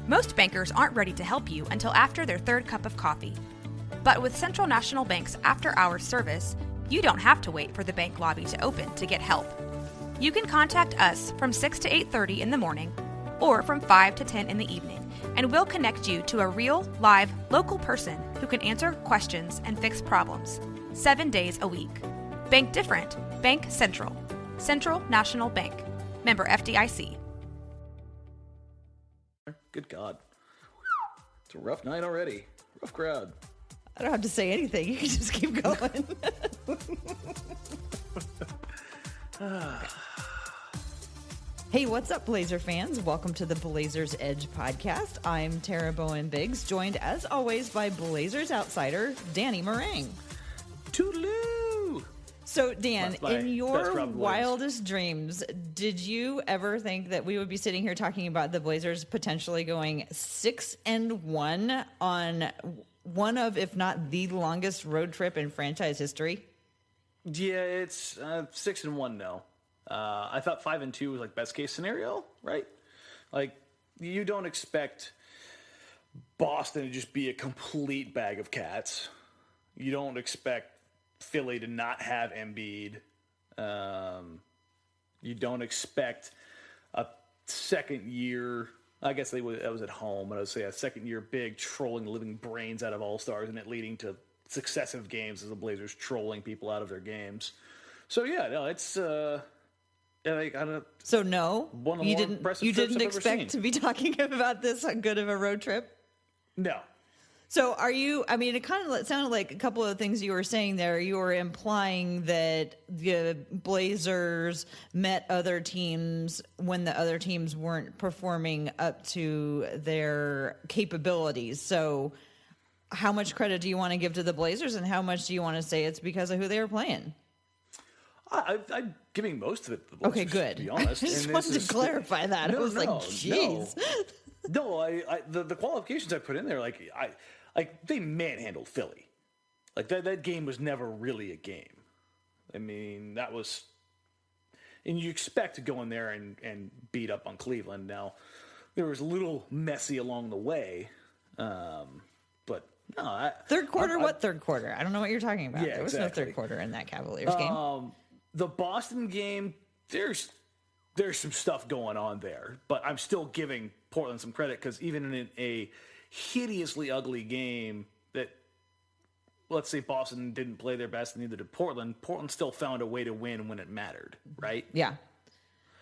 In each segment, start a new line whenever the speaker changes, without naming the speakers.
Most bankers aren't ready to help you until after their third cup of coffee. But with Central National Bank's after-hours service, you don't have to wait for the bank lobby to open to get help. You can contact us from 6 to 8:30 in the morning or from 5 to 10 in the evening, and we'll connect you to a real, live, local person who can answer questions and fix problems 7 days a week. Bank different. Bank Central. Central National Bank. Member FDIC.
Good God. It's a rough night already. Rough crowd.
I don't have to say anything. You can just keep going. Hey, what's up, Blazer fans? Welcome to the Blazers Edge podcast. I'm Tara Bowen-Biggs, joined as always by Blazers outsider Danny Marang.
Toodaloo!
So, Dan, in your wildest dreams, did you ever think that we would be sitting here talking about the Blazers potentially going 6-1 on one of, if not the longest road trip in franchise history?
Yeah, it's 6-1 now. I thought 5-2 was like best case scenario, right? Like, you don't expect Boston to just be a complete bag of cats. You don't expect Philly to not have Embiid. You don't expect a second year. I guess that was at home, but I would say a second year big trolling the living brains out of All-Stars and it leading to successive games as the Blazers trolling people out of their games. So yeah, no, it's I don't.
So no, you didn't expect to be talking about this good of a road trip?
No.
So are you, I mean, it kind of sounded like a couple of things you were saying there. You were implying that the Blazers met other teams when the other teams weren't performing up to their capabilities. So how much credit do you want to give to the Blazers and how much do you want to say it's because of who they were playing?
I'm giving most of it to the Blazers,
okay, good.
to be honest.
I just wanted to clarify that. I was like, jeez.
No, the qualifications I put in there, they manhandled Philly. Like that game was never really a game. I mean, that was, and you expect to go in there and beat up on Cleveland. Now, there was a little messy along the way, but no.
Third quarter? What third quarter? I don't know what you're talking about.
Yeah,
there was
exactly.
No third quarter in that Cavaliers game.
The Boston game, there's some stuff going on there, but I'm still giving Portland some credit because even in a hideously ugly game that, let's say Boston didn't play their best, and neither did Portland. Portland still found a way to win when it mattered, right?
Yeah.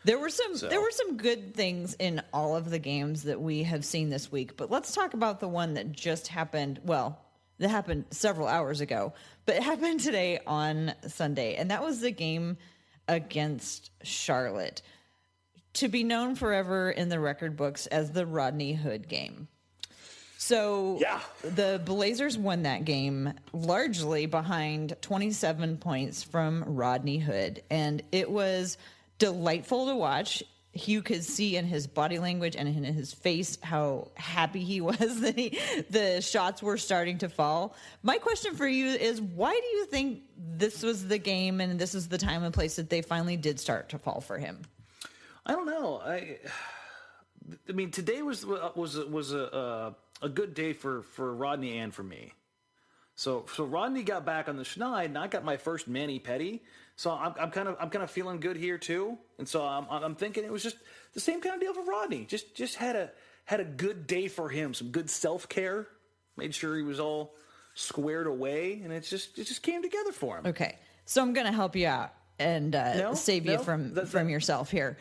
There were some good things in all of the games that we have seen this week, but let's talk about the one that just happened. Well, that happened several hours ago, but it happened today on Sunday, and that was the game against Charlotte, to be known forever in the record books as the Rodney Hood game. So yeah. The Blazers won that game largely behind 27 points from Rodney Hood, and it was delightful to watch. You could see in his body language and in his face how happy he was that the shots were starting to fall. My question for you is, why do you think this was the game and this is the time and place that they finally did start to fall for him?
I don't know. I mean, today was a good day for Rodney and for me. So Rodney got back on the schneid, and I got my first mani-pedi. So I'm kind of feeling good here too. And so I'm thinking it was just the same kind of deal for Rodney. Just had a good day for him, some good self-care. Made sure he was all squared away, and it just came together for him.
Okay, so I'm gonna help you out and save you from yourself here.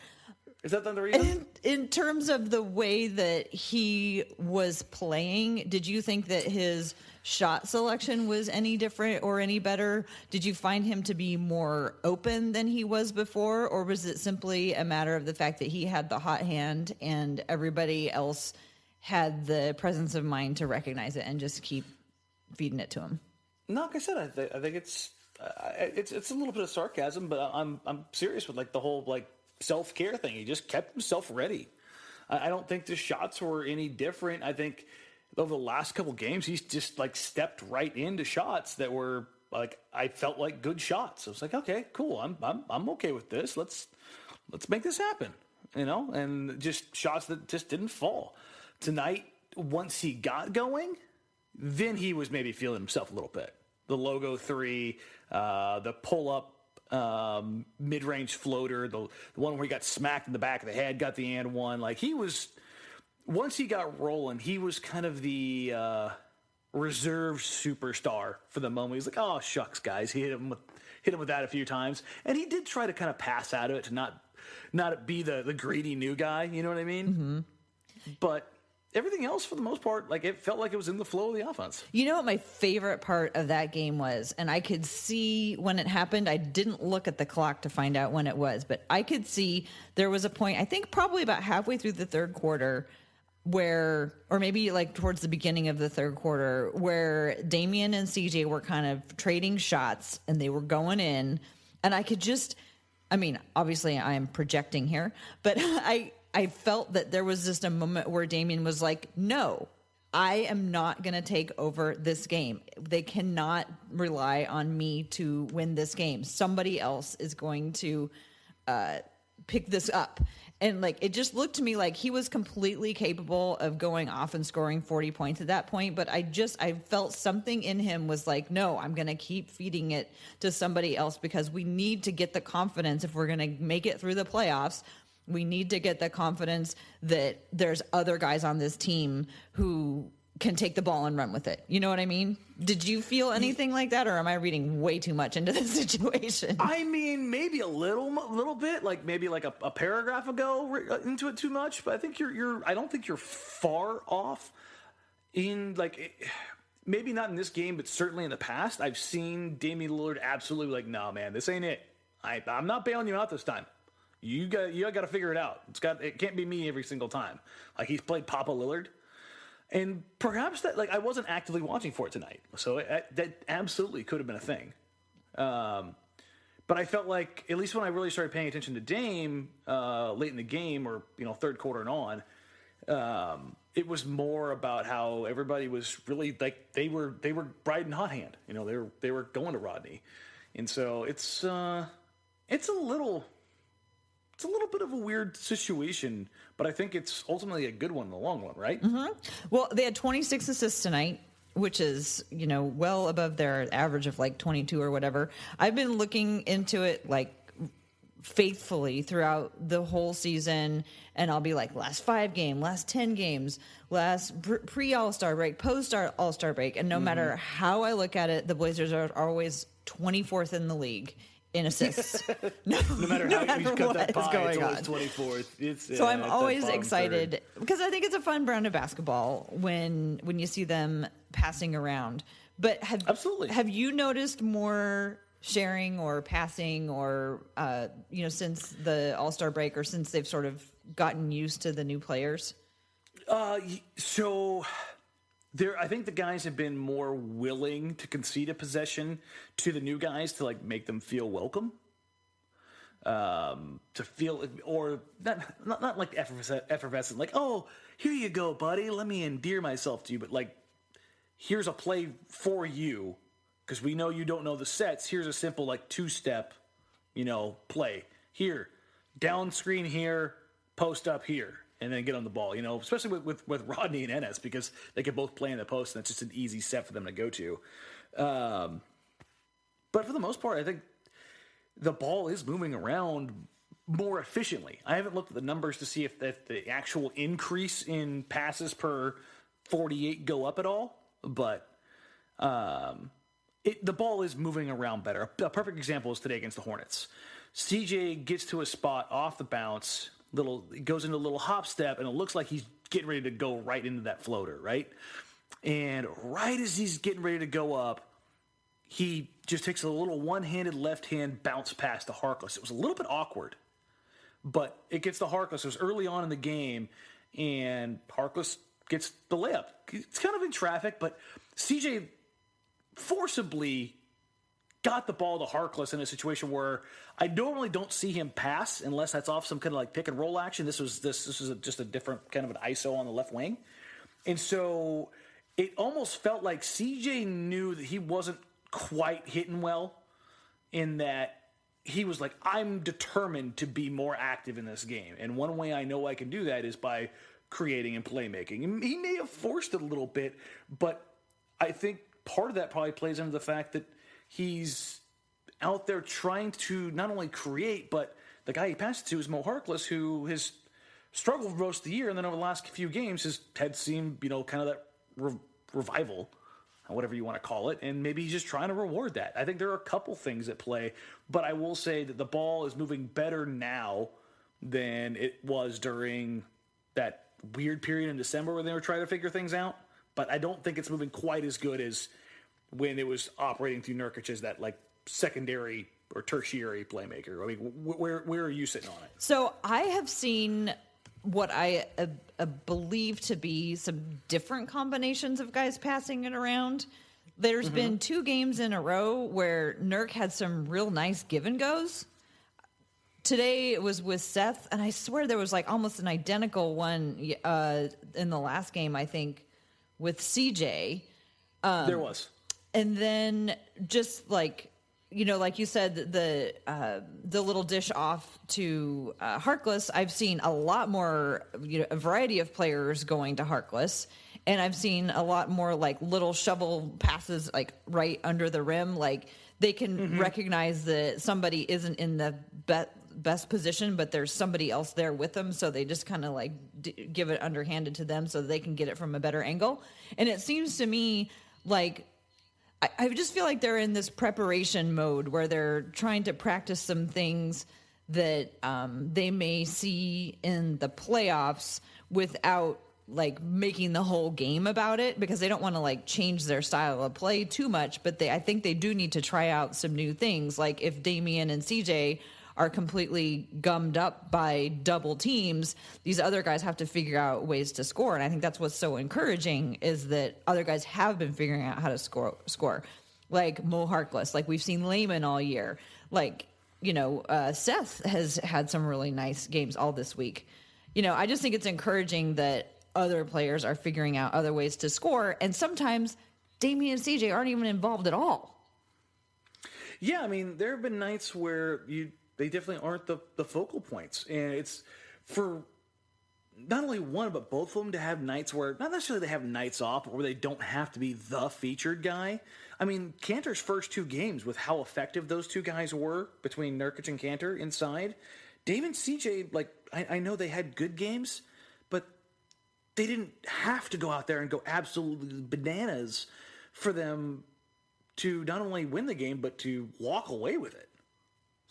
Is that the reason?
In terms of the way that he was playing, did you think that his shot selection was any different or any better? Did you find him to be more open than he was before? Or was it simply a matter of the fact that he had the hot hand and everybody else had the presence of mind to recognize it and just keep feeding it to him?
No, like I said, I think it's a little bit of sarcasm, but I'm serious with like the whole like self-care thing. He just kept himself ready. I don't think the shots were any different. I think over the last couple games, he's just like stepped right into shots that were like, I felt like good shots. I was like, okay, cool. I'm okay with this. Let's make this happen, and just shots that just didn't fall. Tonight, once he got going, then he was maybe feeling himself a little bit. The logo three, the pull-up mid-range floater, the one where he got smacked in the back of the head, got the and one. Like, he was, once he got rolling, he was kind of the reserve superstar for the moment. He's like, oh, shucks, guys. He hit him with that a few times. And he did try to kind of pass out of it to not be the greedy new guy, you know what I mean?
Mm-hmm.
But everything else, for the most part, like, it felt like it was in the flow of the offense.
You know what my favorite part of that game was? And I could see when it happened. I didn't look at the clock to find out when it was, but I could see there was a point, I think probably about halfway through the third quarter, where, or maybe like towards the beginning of the third quarter, where Damian and CJ were kind of trading shots and they were going in. And I could just, I mean, obviously I am projecting here, but I felt that there was just a moment where Damian was like, no, I am not going to take over this game. They cannot rely on me to win this game. Somebody else is going to pick this up. And like, it just looked to me like he was completely capable of going off and scoring 40 points at that point. But I felt something in him was like, no, I'm going to keep feeding it to somebody else because we need to get the confidence if we're going to make it through the playoffs. We need to get the confidence that there's other guys on this team who can take the ball and run with it. You know what I mean? Did you feel anything like that, or am I reading way too much into this situation?
I mean, maybe a little bit, like maybe like a paragraph ago into it too much. But I think I don't think you're far off. In like, maybe not in this game, but certainly in the past, I've seen Damian Lillard absolutely like, no, man, this ain't it. I'm not bailing you out this time. You got to figure it out. It can't be me every single time. Like, he's played Papa Lillard. And perhaps that, like, I wasn't actively watching for it tonight. So that absolutely could have been a thing. But I felt like, at least when I really started paying attention to Dame late in the game, or, third quarter and on, it was more about how everybody was really, like, they were riding hot hand. They were going to Rodney. And so it's a little bit of a weird situation, but I think it's ultimately a good one in the long run, right?
Mm-hmm. Well, they had 26 assists tonight, which is, well above their average of like 22 or whatever. I've been looking into it like faithfully throughout the whole season, and I'll be like, last 5 games, last 10 games, last pre-All-Star break, post-All-Star break, and no matter how I look at it, the Blazers are always 24th in the league in assists. no matter
how you cut that pie,
going
it's always 24th.
So I'm always excited because I think it's a fun brand of basketball when you see them passing around. But have you noticed more sharing or passing or since the All-Star break, or since they've sort of gotten used to the new players?
So I think the guys have been more willing to concede a possession to the new guys to like make them feel welcome, to feel, or not like effervescent, like, oh, here you go, buddy, let me endear myself to you, but like, here's a play for you because we know you don't know the sets. Here's a simple like 2-step, play here, down screen here, post up here. And then get on the ball, especially with Rodney and Ennis, because they can both play in the post, and it's just an easy set for them to go to. But for the most part, I think the ball is moving around more efficiently. I haven't looked at the numbers to see if the actual increase in passes per 48 go up at all, but the ball is moving around better. A perfect example is today against the Hornets. CJ gets to a spot off the bounce, goes into a little hop step, and it looks like he's getting ready to go right into that floater, right? And right as he's getting ready to go up, he just takes a little one-handed left-hand bounce pass to Harkless. It was a little bit awkward, but it gets to Harkless. It was early on in the game, and Harkless gets the layup. It's kind of in traffic, but CJ forcibly got the ball to Harkless in a situation where I normally don't see him pass unless that's off some kind of like pick and roll action. This was just a different kind of an ISO on the left wing. And so it almost felt like CJ knew that he wasn't quite hitting well, in that he was like, I'm determined to be more active in this game. And one way I know I can do that is by creating and playmaking. He may have forced it a little bit, but I think part of that probably plays into the fact that he's out there trying to not only create, but the guy he passed it to is Moe Harkless, who has struggled most of the year, and then over the last few games has had seen, kind of that revival, whatever you want to call it, and maybe he's just trying to reward that. I think there are a couple things at play, but I will say that the ball is moving better now than it was during that weird period in December when they were trying to figure things out. But I don't think it's moving quite as good as when it was operating through Nurkic as that secondary or tertiary playmaker. I mean, where are you sitting on it?
So I have seen what I believe to be some different combinations of guys passing it around. There's been 2 games in a row where Nurk had some real nice give and goes. Today it was with Seth, and I swear there was almost an identical one in the last game, I think, with CJ.
There was.
And then just like you said, the little dish off to Harkless, I've seen a lot more, a variety of players going to Harkless. And I've seen a lot more little shovel passes right under the rim. They can recognize that somebody isn't in the best position, but there's somebody else there with them. So they just kind of give it underhanded to them so they can get it from a better angle. And it seems to me I just feel like they're in this preparation mode where they're trying to practice some things that they may see in the playoffs without making the whole game about it, because they don't want to change their style of play too much. But I think they do need to try out some new things. If Damian and CJ are completely gummed up by double teams, these other guys have to figure out ways to score. And I think that's what's so encouraging, is that other guys have been figuring out how to score. Like Moe Harkless, we've seen Layman all year. Seth has had some really nice games all this week. I just think it's encouraging that other players are figuring out other ways to score. And sometimes Damian and CJ aren't even involved at all.
Yeah, I mean, there have been nights where they definitely aren't the focal points. And it's for not only one, but both of them to have nights where, not necessarily they have nights off, but where they don't have to be the featured guy. I mean, Kanter's first 2 games, with how effective those 2 guys were between Nurkic and Kanter inside. Dave and CJ, I know they had good games, but they didn't have to go out there and go absolutely bananas for them to not only win the game, but to walk away with it.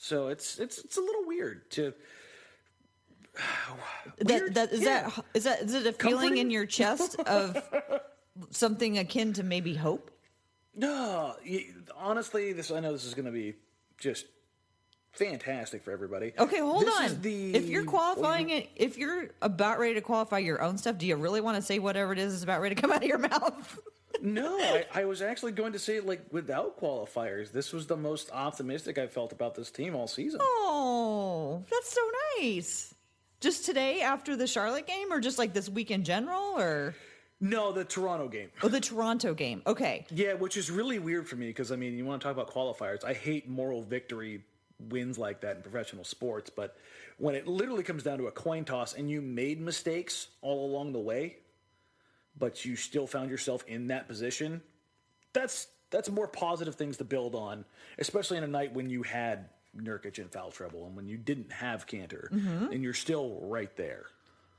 So it's a little weird to.
Is it a feeling in your chest of something akin to maybe hope?
No, honestly, I know this is going to be just fantastic for everybody.
Okay, hold on. If you're qualifying it, if you're about ready to qualify your own stuff, do you really want to say whatever it is about ready to come out of your mouth?
No, I was actually going to say, without qualifiers, this was the most optimistic I felt about this team all season.
Oh, that's so nice. Just today after the Charlotte game, or just this week in general, or?
No, the Toronto game.
Oh, the Toronto game. Okay.
Yeah, which is really weird for me because, you want to talk about qualifiers. I hate moral victory wins like that in professional sports, but when it literally comes down to a coin toss and you made mistakes all along the way, but you still found yourself in that position, that's more positive things to build on, especially in a night when you had Nurkic in foul trouble and when you didn't have Kanter, and you're still right there.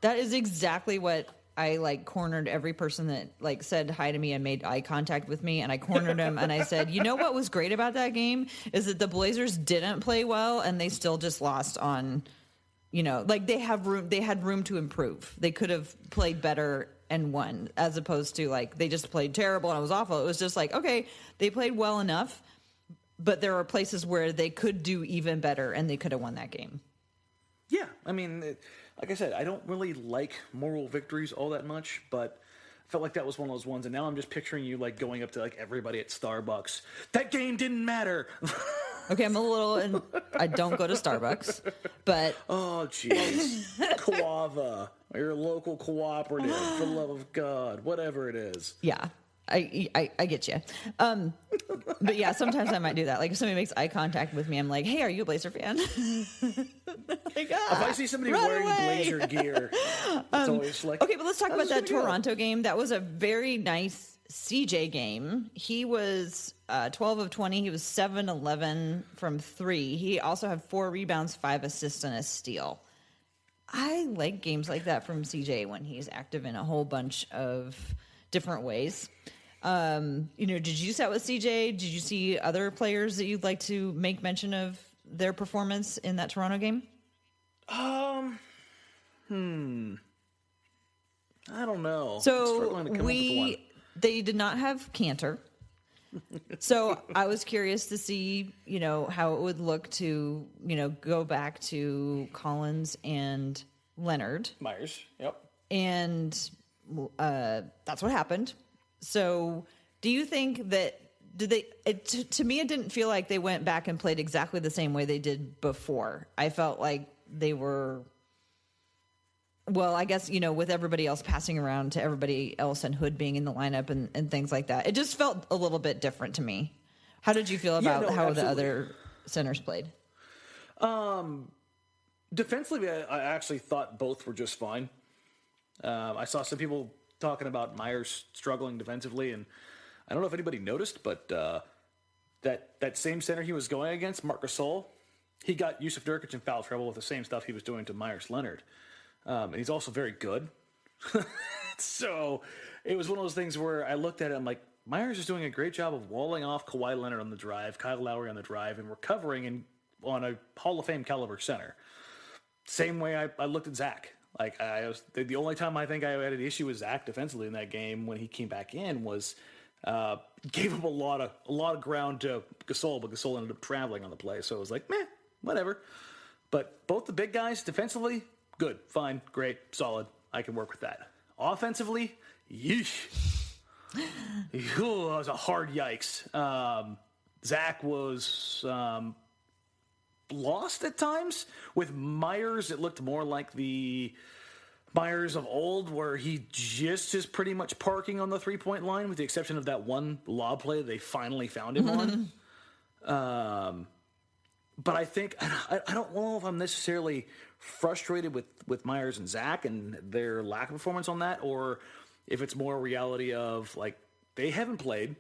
That
is exactly what I cornered every person that said hi to me and made eye contact with me, and I cornered them and I said, what was great about that game is that the Blazers didn't play well and they still just lost on, they had room to improve. They could have played better and won, as opposed to they just played terrible and it was awful. It was just okay, they played well enough, but there are places where they could do even better and they could have won that game.
Yeah, like I said, I don't really like moral victories all that much, but I felt like that was one of those ones. And now I'm just picturing you going up to everybody at Starbucks. That game didn't matter.
Okay, I'm a little, and I don't go to Starbucks, but.
Oh, jeez. Coava, or your local cooperative, for the love of God, whatever it is.
Yeah. I get you. But yeah, sometimes I might do that. Like if somebody makes eye contact with me, I'm like, hey, are you a Blazer fan? Like,
if I see somebody wearing Blazer gear, it's always like,
okay, but let's talk about that Toronto game. That was a very nice CJ game. He was 12 of 20. He was 7-11 from 3. He also had 4 rebounds, 5 assists, and a steal. I like games like that from CJ when he's active in a whole bunch of different ways. Did you sit with CJ? Did you see other players that you'd like to make mention of their performance in that Toronto game?
I don't know.
So they did not have Cantor. So I was curious to see, how it would look to, go back to Collins and Leonard.
Myers, yep.
And that's what happened. So do you think that, to me, it didn't feel like they went back and played exactly the same way they did before. I felt like they were, well, I guess, with everybody else passing around to everybody else and Hood being in the lineup and things like that. It just felt a little bit different to me. How did you feel about how the other centers played?
Defensively, I actually thought both were just fine. I saw some people talking about Myers struggling defensively, and I don't know if anybody noticed, but that same center he was going against, Marc Gasol, he got Yusuf Nurkic in foul trouble with the same stuff he was doing to Myers Leonard. And he's also very good. So it was one of those things where I looked at it, I'm like, Myers is doing a great job of walling off Kawhi Leonard on the drive, Kyle Lowry on the drive, and recovering on a Hall of Fame caliber center. Same way I looked at Zach. Like the only time I think I had an issue with Zach defensively in that game when he came back in was gave him a lot of ground to Gasol, but Gasol ended up traveling on the play, so it was like, meh, whatever. But both the big guys defensively, good, fine, great, solid. I can work with that. Offensively, yeesh. That was a hard yikes. Zach was lost at times. With Myers, it looked more like the Myers of old, where he just is pretty much parking on the three-point line, with the exception of that one lob play they finally found him on. But I think, I don't know if I'm necessarily frustrated with Myers and Zach and their lack of performance on that, or if it's more a reality of, like, they haven't played.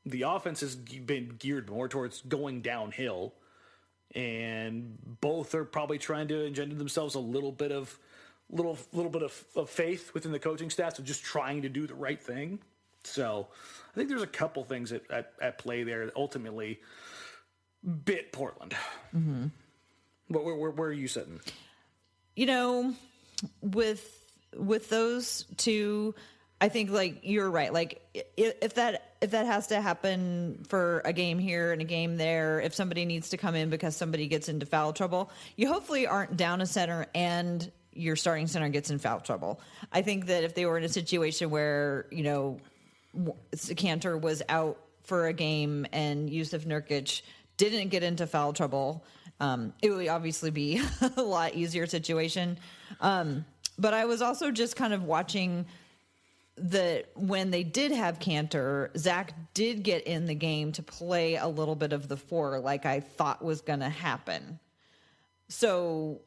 The offense has been geared more towards going downhill, and both are probably trying to engender themselves a little bit of faith within the coaching staff of just trying to do the right thing. So I think there's a couple things at play there that ultimately bit Portland. Mm-hmm. Where are you sitting?
With those two, I think, like, you're right. Like, if that has to happen for a game here and a game there, if somebody needs to come in because somebody gets into foul trouble, you hopefully aren't down a center and your starting center gets in foul trouble. I think that if they were in a situation where, Cantor was out for a game and Yusuf Nurkic didn't get into foul trouble, it would obviously be a lot easier situation. But I was also just kind of watching that when they did have Cantor, Zach did get in the game to play a little bit of the 4, like I thought was going to happen. So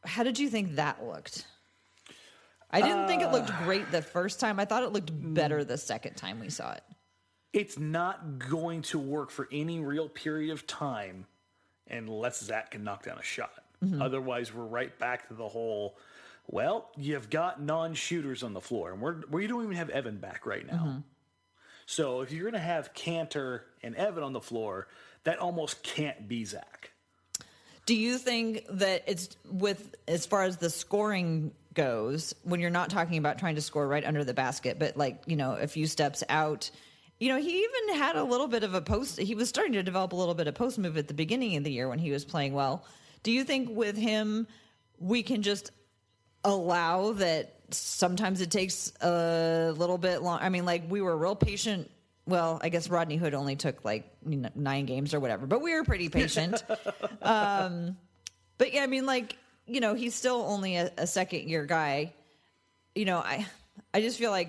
how did you think that looked? I didn't think it looked great the first time. I thought it looked better the second time we saw it.
It's not going to work for any real period of time unless Zach can knock down a shot. Mm-hmm. Otherwise, we're right back to the whole, well, you've got non-shooters on the floor, and we don't even have Evan back right now. Mm-hmm. So if you're going to have Cantor and Evan on the floor, that almost can't be Zach.
Do you think that it's as far as the scoring goes, when you're not talking about trying to score right under the basket, but like, a few steps out, he even had a little bit of a post. He was starting to develop a little bit of post move at the beginning of the year when he was playing well. Do you think with him, we can just allow that sometimes it takes a little bit long? I mean, like, we were real patient. Well, I guess Rodney Hood only took 9 games or whatever, but we were pretty patient. But yeah, I mean, he's still only a second year guy. I just feel like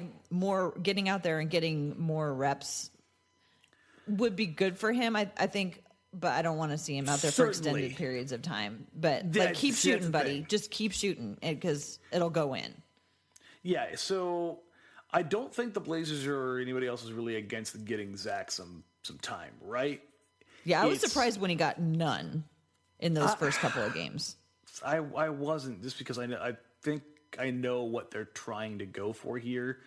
getting out there and getting more reps would be good for him. I think, but I don't want to see him out there for extended periods of time. But keep shooting, buddy. Just keep shooting because it'll go in.
Yeah. So I don't think the Blazers or anybody else is really against getting Zach some time, right?
Yeah, I was surprised when he got none in those first couple of games.
I wasn't, just because I think I know what they're trying to go for here.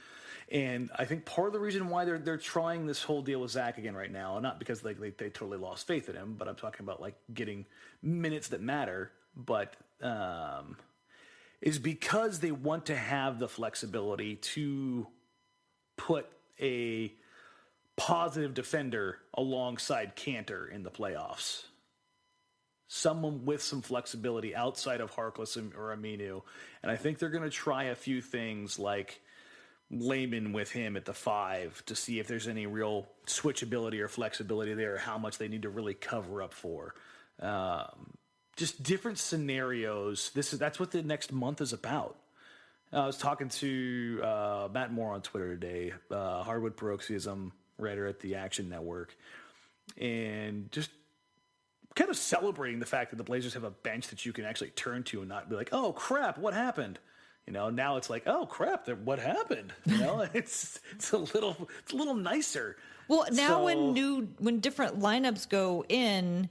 And I think part of the reason why they're trying this whole deal with Zach again right now, not because they totally lost faith in him, but I'm talking about like getting minutes that matter, but is because they want to have the flexibility to put a positive defender alongside Cantor in the playoffs. Someone with some flexibility outside of Harkless or Aminu. And I think they're going to try a few things like Layman with him at the 5 to see if there's any real switchability or flexibility there, or how much they need to really cover up for. Just different scenarios. That's what the next month is about. I was talking to Matt Moore on Twitter today, Hardwood Paroxysm writer at the Action Network, and just kind of celebrating the fact that the Blazers have a bench that you can actually turn to and not be like, oh crap, what happened? Now it's like, oh crap, what happened? It's a little nicer.
Well, now when different lineups go in,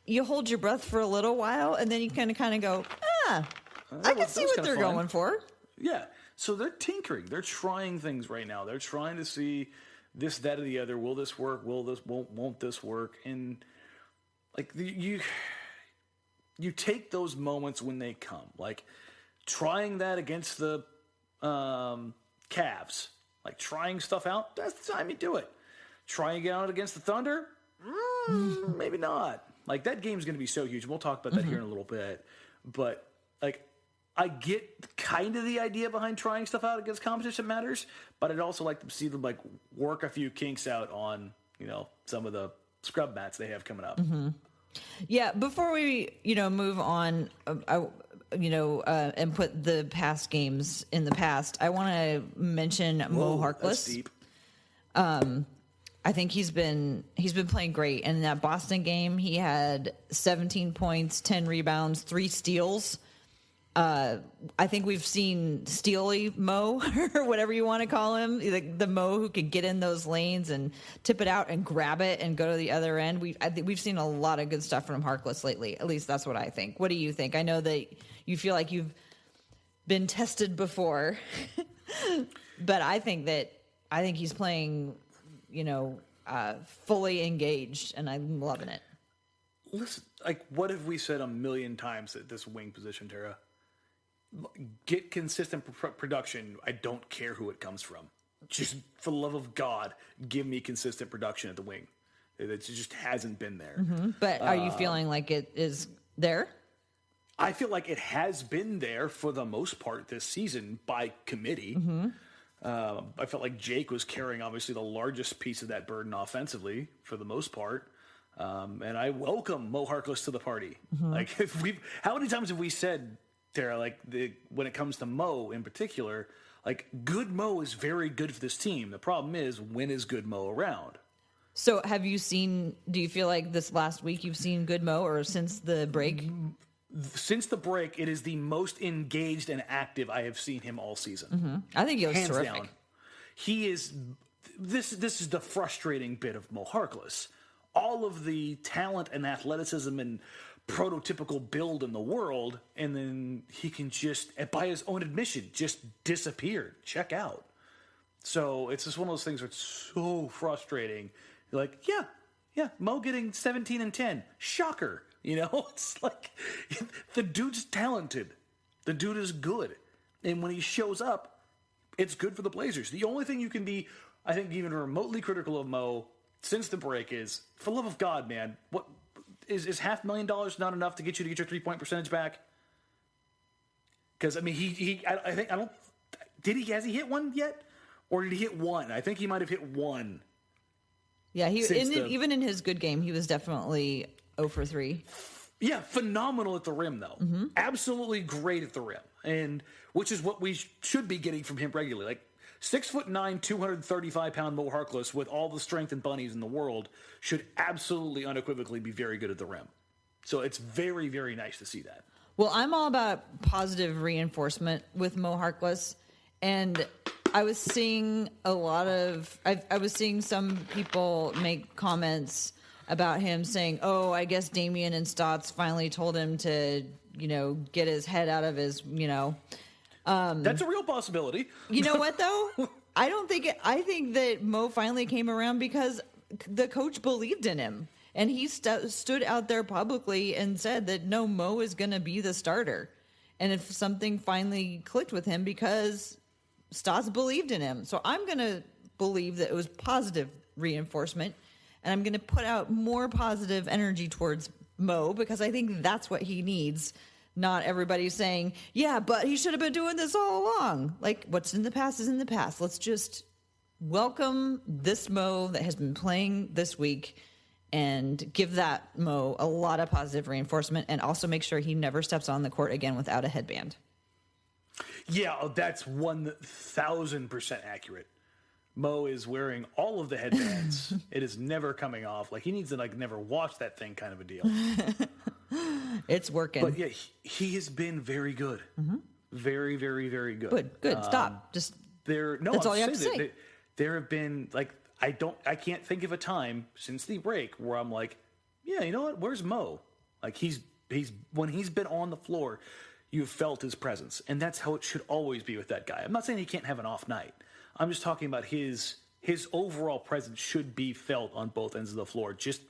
you hold your breath for a little while, and then you kind of go, I can see what they're going for.
Yeah. So they're tinkering. They're trying things right now. They're trying to see this, that, or the other. Will this work? Won't this work? And like you take those moments when they come. Like trying that against the Cavs. Like trying stuff out. That's the time you do it. Trying it out against the Thunder? Maybe not. Like that game's going to be so huge. We'll talk about that here in a little bit. But like, I get kind of the idea behind trying stuff out against competition matters, but I'd also like to see them like work a few kinks out on, some of the scrub mats they have coming up.
Mm-hmm. Yeah. Before we, move on, and put the past games in the past, I want to mention Moe Harkless.
That's deep.
I think he's been playing great. And in that Boston game, he had 17 points, 10 rebounds, 3 steals. I think we've seen Steely Moe, or whatever you want to call him, the Moe who could get in those lanes and tip it out and grab it and go to the other end. I think we've seen a lot of good stuff from Harkless lately. At least that's what I think. What do you think? I know that you feel like you've been tested before, but I think he's playing, fully engaged, and I'm loving it.
Listen, like, what have we said a million times at this wing position, Tara? Get consistent production. I don't care who it comes from. Just for the love of God, give me consistent production at the wing. It just hasn't been there.
Mm-hmm. But are you feeling like it is there?
I feel like it has been there for the most part this season by committee.
Mm-hmm.
I felt like Jake was carrying obviously the largest piece of that burden offensively for the most part. And I welcome Moe Harkless to the party. Mm-hmm. Like how many times have we said, Tara, like when it comes to Moe in particular, like good Moe is very good for this team. The problem is, when is good Moe around?
So do you feel like this last week you've seen good Moe, or since the break?
Since the break, it is the most engaged and active I have seen him all season.
Mm-hmm. I think he was terrific.
Down. He is. This is the frustrating bit of Moe Harkless. All of the talent and athleticism and prototypical build in the world, and then he can just, by his own admission, just disappear, check out. So it's just one of those things where it's so frustrating. You're like, yeah, Moe getting 17 and 10, shocker. It's like the dude's talented, the dude is good, and when he shows up, it's good for the Blazers. The only thing you can be, I think, even remotely critical of Moe since the break is, for the love of God, man, what is $500,000 not enough to get you to get your 3-point percentage back? Because I mean, has he hit one yet, or did he hit one? I think he might have hit one.
Yeah, even in his good game, he was definitely 0 for 3.
Yeah, phenomenal at the rim, though. Absolutely great at the rim, and which is what we should be getting from him regularly. Like 6'9", 235-pound Moe Harkless with all the strength and bunnies in the world should absolutely unequivocally be very good at the rim. So it's very, very nice to see that.
Well, I'm all about positive reinforcement with Moe Harkless, and I was seeing I was seeing some people make comments about him saying, "Oh, I guess Damian and Stotts finally told him to, get his head out of his,
That's a real possibility.
You know what though? I think that Mo finally came around because the coach believed in him, and he stood out there publicly and said that no, Mo is going to be the starter, and if something finally clicked with him because Stotts believed in him, so I'm going to believe that it was positive reinforcement. And I'm going to put out more positive energy towards Mo because I think that's what he needs. Not everybody saying, yeah, but he should have been doing this all along. Like, what's in the past is in the past. Let's just welcome this Mo that has been playing this week and give that Mo a lot of positive reinforcement, and also make sure he never steps on the court again without a headband.
Yeah, that's 1,000% accurate. Mo is wearing all of the headbands. It is never coming off. Like, he needs to never wash that thing, kind of a deal.
It's working.
But yeah, he has been very good. Very, very, very good.
Good. Stop. Just that's all you have to say.
There have been I can't think of a time since the break where I'm like, yeah, you know what? Where's Mo? Like, he's when he's been on the floor, you've felt his presence, and that's how it should always be with that guy. I'm not saying he can't have an off night. I'm just talking about his overall presence should be felt on both ends of the floor, just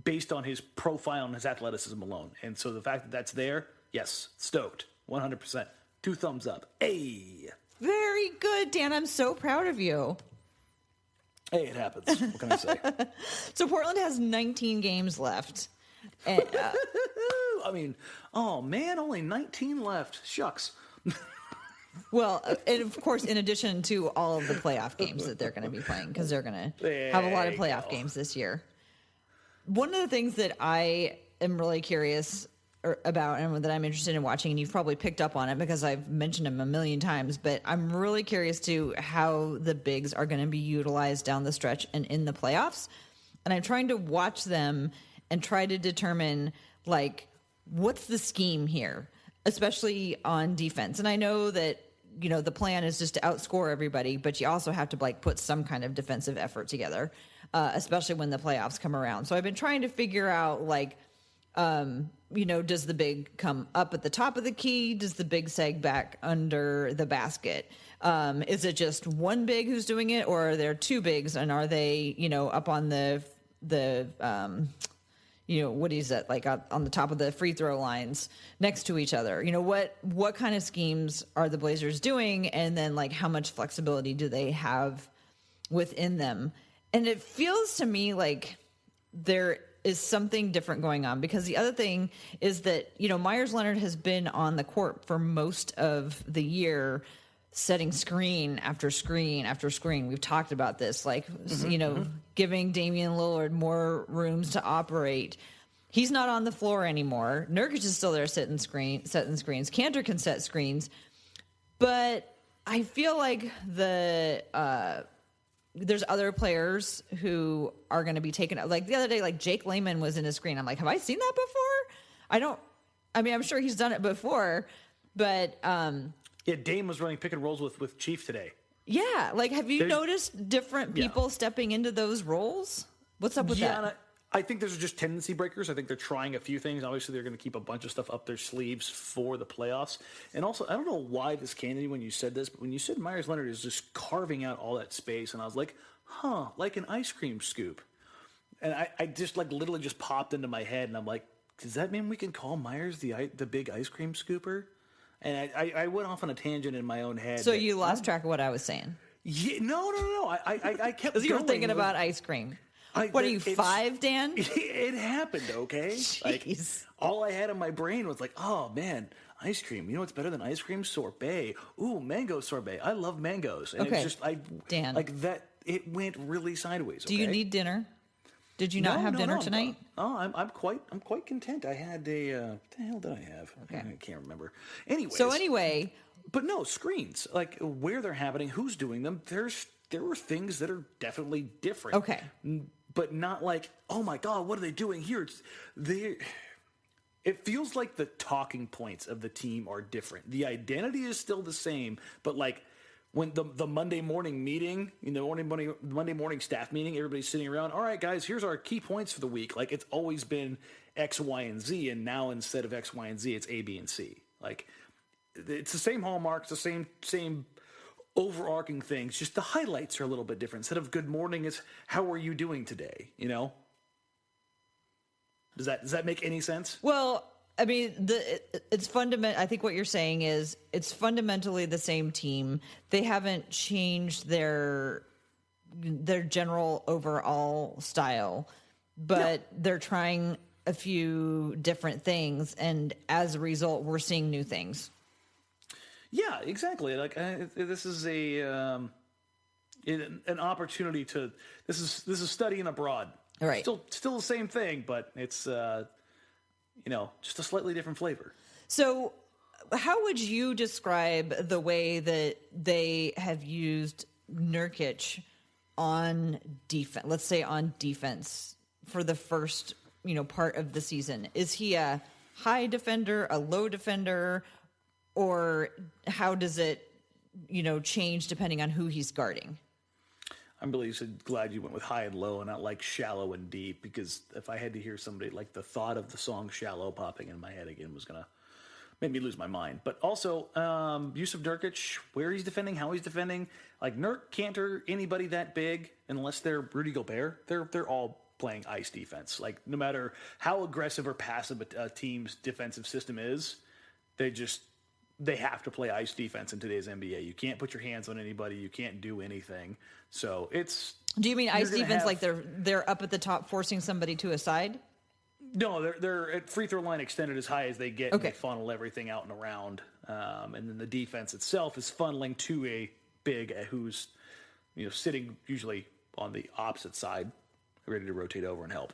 based on his profile and his athleticism alone. And so the fact that that's there, yes, stoked, 100%. 2 thumbs up. Hey!
Very good, Dan. I'm so proud of you.
Hey, it happens. What can I say?
So Portland has 19 games left. And,
I mean, oh man, only 19 left. Shucks.
Well, and of course, in addition to all of the playoff games that they're going to be playing, because they're going to have a lot of playoff games this year. One of the things that I am really curious about and that I'm interested in watching, and you've probably picked up on it because I've mentioned them a million times, but I'm really curious to how the bigs are going to be utilized down the stretch and in the playoffs. And I'm trying to watch them and try to determine, what's the scheme here, especially on defense. And I know that, the plan is just to outscore everybody, but you also have to put some kind of defensive effort together, especially when the playoffs come around. So I've been trying to figure out does the big come up at the top of the key? Does the big sag back under the basket? Is it just one big who's doing it, or are there 2 bigs, and are they, up on the what is that, on the top of the free throw lines next to each other? What kind of schemes are the Blazers doing? And then how much flexibility do they have within them? And it feels to me like there is something different going on, because the other thing is that, Myers Leonard has been on the court for most of the year, setting screen after screen after screen. We've talked about this, giving Damian Lillard more rooms to operate. He's not on the floor anymore. Nurkic is still there setting screens. Kanter can set screens. But I feel like there's other players who are going to be taken out. Like the other day, Jake Layman was in a screen. I'm like, have I seen that before? I'm sure he's done it before, but
yeah, Dame was running pick and rolls with Chief today.
Yeah, have you noticed different people stepping into those roles? What's up with that?
I think those are just tendency breakers. I think they're trying a few things. Obviously, they're going to keep a bunch of stuff up their sleeves for the playoffs. And also, I don't know why this came to me when you said this, but when you said Myers Leonard is just carving out all that space, and I was like, like an ice cream scoop. And I just literally just popped into my head, and I'm like, does that mean we can call Myers the big ice cream scooper? And I went off on a tangent in my own head.
So you lost track of what I was saying?
Yeah, no. I kept
because you were thinking about ice cream. What are you, 5, Dan?
It happened, okay?
Jeez.
All I had in my brain was oh, man, ice cream. You know what's better than ice cream? Sorbet. Ooh, mango sorbet. I love mangoes. And
okay,
it's just,
Dan.
that, it went really sideways, okay?
Do you need dinner? Did you not have dinner tonight?
I'm quite content. I had a what the hell did I have? Okay. I can't remember.
Anyway,
but no, screens, like where they're happening, who's doing them. There were things that are definitely different.
Okay.
But not like, oh my God, what are they doing here? It feels like the talking points of the team are different. The identity is still the same, but like when the Monday morning meeting, Monday morning staff meeting, everybody's sitting around, all right, guys, here's our key points for the week. Like, it's always been X, Y, and Z, and now instead of X, Y, and Z, it's A, B, and C. Like, it's the same hallmarks, the same overarching things, just the highlights are a little bit different. Instead of good morning, it's how are you doing today, Does that make any sense?
Well, I mean, it's fundamental. I think what you're saying is it's fundamentally the same team. They haven't changed their general overall style, but they're trying a few different things, and as a result, we're seeing new things.
Yeah, exactly. Like this is an opportunity to. This is studying abroad.
All right.
Still the same thing, but it's just a slightly different flavor.
So how would you describe the way that they have used Nurkic on defense? Let's say on defense for the first, part of the season. Is he a high defender, a low defender, or how does it, change depending on who he's guarding?
I'm really glad you went with high and low and not like shallow and deep, because if I had to hear somebody, like the thought of the song Shallow popping in my head again was going to make me lose my mind. But also, use of Nurkic, where he's defending, how he's defending. Like, Nurk can't hurt anybody that big unless they're Rudy Gobert. They're all playing ice defense. Like, no matter how aggressive or passive a team's defensive system is, they have to play ice defense in today's NBA. You can't put your hands on anybody. You can't do anything. So it's.
Do you mean ice defense like they're up at the top forcing somebody to a side?
No, they're at free throw line extended as high as they get.
Okay.
And they funnel everything out and around. And then the defense itself is funneling to a big who's sitting usually on the opposite side, ready to rotate over and help.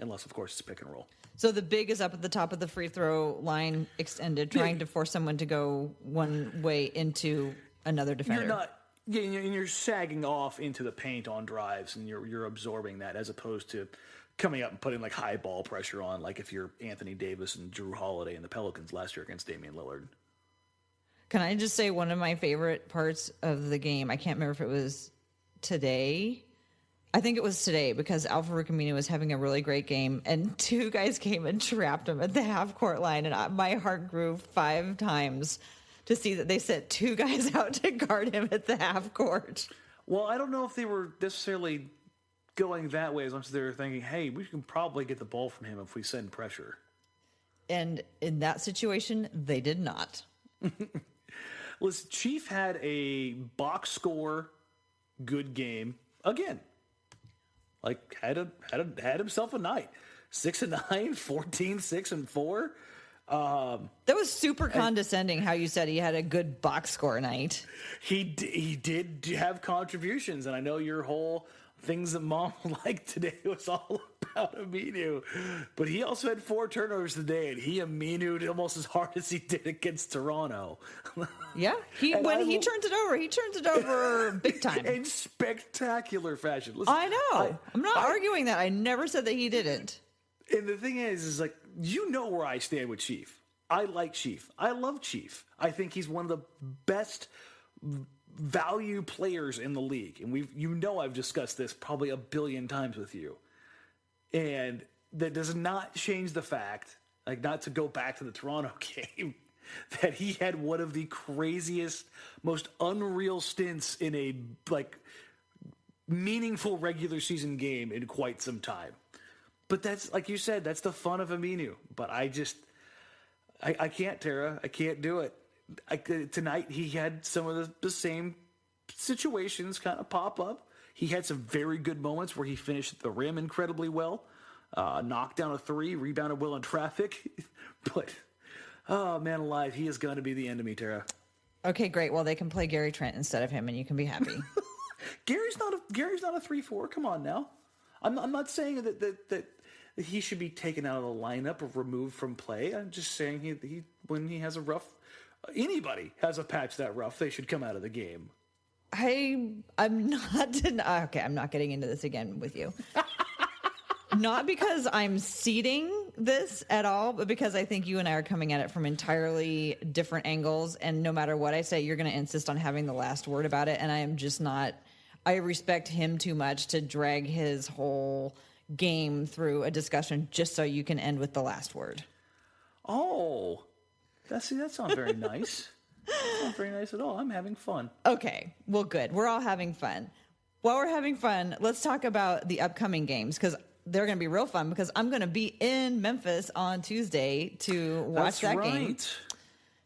Unless, of course, it's pick and roll.
So the big is up at the top of the free throw line extended, trying to force someone to go one way into another defender.
You're sagging off into the paint on drives, and you're absorbing that, as opposed to coming up and putting like high ball pressure on, like if you're Anthony Davis and Drew Holiday and the Pelicans last year against Damian Lillard.
Can I just say one of my favorite parts of the game? I can't remember if it was today. I think it was today, because Al-Farouq Aminu was having a really great game, and two guys came and trapped him at the half-court line, and my heart grew 5 times to see that they sent 2 guys out to guard him at the half-court.
Well, I don't know if they were necessarily going that way as much as they were thinking, hey, we can probably get the ball from him if we send pressure.
And in that situation, they did not.
Listen, Chief had a box score good game again. Like, had himself a night. 6-9, 14, 6-4.
That was super condescending how you said he had a good box score night.
He did have contributions, and I know your whole things that Mom liked today was all about Aminu. But he also had 4 turnovers today, and he Aminu'd almost as hard as he did against Toronto.
Yeah, he turns it over big time.
In spectacular fashion. Listen,
I know. I'm not arguing that. I never said that he didn't.
And the thing is like, where I stand with Chief. I like Chief. I love Chief. I think he's one of the best value players in the league. And I've discussed this probably 1 billion times with you. And that does not change the fact, like, not to go back to the Toronto game, that he had one of the craziest, most unreal stints in a, like, meaningful regular season game in quite some time. But that's, like you said, that's the fun of Aminu. But I can't, Tara. I can't do it. Tonight, he had some of the same situations kind of pop up. He had some very good moments where he finished at the rim incredibly well, knocked down a 3, rebounded well in traffic. But, oh, man alive, he is going to be the enemy, Tara.
Okay, great. Well, they can play Gary Trent instead of him, and you can be happy.
Gary's not a 3-4. Come on now. I'm not saying that he should be taken out of the lineup or removed from play. I'm just saying he when he has a rough, anybody has a patch that rough, they should come out of the game.
I'm not okay. I'm not getting into this again with you. Not because I'm seeding this at all, but because I think you and I are coming at it from entirely different angles. And no matter what I say, you're going to insist on having the last word about it. And I am just not. I respect him too much to drag his whole game through a discussion just so you can end with the last word.
Oh, that's not very nice. That's not very nice at all. I'm having fun.
Okay, well, good. We're all having fun. While we're having fun, let's talk about the upcoming games because they're going to be real fun because I'm going to be in Memphis on Tuesday to watch that game.